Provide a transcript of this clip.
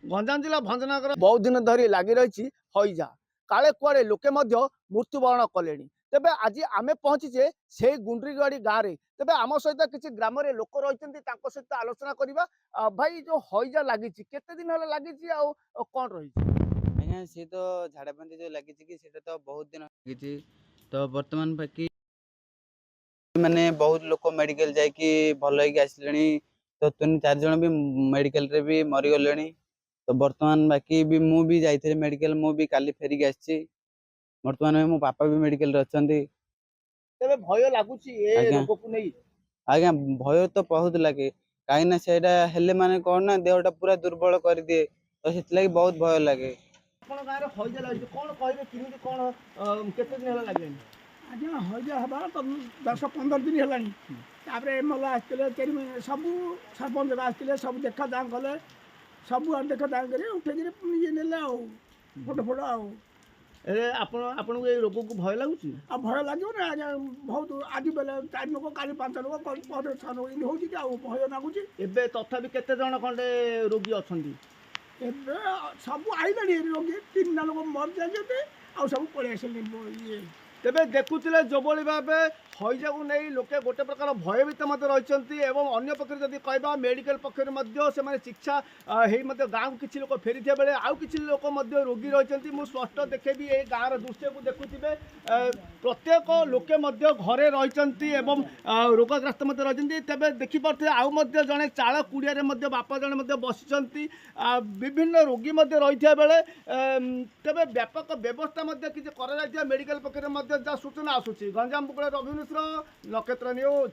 गंजाम जिला भंजनगर बहुत दिन धरी लगी रही हईजा काले कुआड़े लोके मृत्युवरण कले तेबे आज आम पहुंचीचे से गुंडरीगड़ी गाँव में तेबे आम सहित किसी ग्राम लोक रही सहित आलोचना करवा भाई जो हईजा लगी केते दिन है लगी कौन रही आज्ञा सी तो झाड़ाबंदी जो लगी कि तो बहुत दिन लगी तो बर्तमान बाकी माने बहुत लोक मेडिकल जाकि भल आसले तो 3-4 जन भी मेडिकल रे भी मरीगले तो बर्तमान बाकी भी मु भी जाइए मेडिकल मु भी काली फेरिक आसी बर्तमान मो पापा भी मेडिकल रे अच्छा तेबे भय लगुच आज्ञा रोग को नहीं आज्ञा भय तो बहुत लगे कहीं से हेले माने कौन ना देहटा पूरा दुर्बल कर दिए तो से बहुत भय लगे आपन गाँव में हईजा लगी कौन कहे केमी कौन केते दिन है लगे आज्ञा हईजा हबार तो 10-15 दिन है एम एल आसते सब सरपंच आसते सब देखा दाम कले सब देखा दाम कर उठे ये ने फोटो फोटो आपन को रोग को भय लगुच भय लगे ना आज्ञा बहुत आज बेले 4 लोक काली 5 लोक 6 लोक हो भय लगुच एबे तथापि केते जण खंडे रोगी अछंती ଏବେ ସବୁ ଆଇଲାଣି ରୋଗୀ 3 ଲୋକ ମରି ଯାଇଛନ୍ତି ଆଉ ସବୁ ପଳେଇ ଆସିଲେଣି ଇଏ तेबे देखुले जोभली भाव हईजा को नहीं लोके गोटे प्रकार भयभीत रही अन्य पक्ष जदि कहवा मेडिकल पक्ष से चिकित्सा गाँव को किसी लोक फेरी बेले आउ कि लोक रोगी रही मुझे स्पष्ट देखेबी ये गाँव दृश्य को देखुए प्रत्येक लोके घरे रही रोगग्रस्त रही तेज देखिपे आउ जड़े चाल कुड़िया बापा जड़े बसी विभिन्न रोगी रही बेले तेज व्यापक व्यवस्था किसी मेडिकल पक्ष जहाँ सूचना आसूसी गंजाम बुकड़ा रवि मिश्र नक्षत्र न्यूज।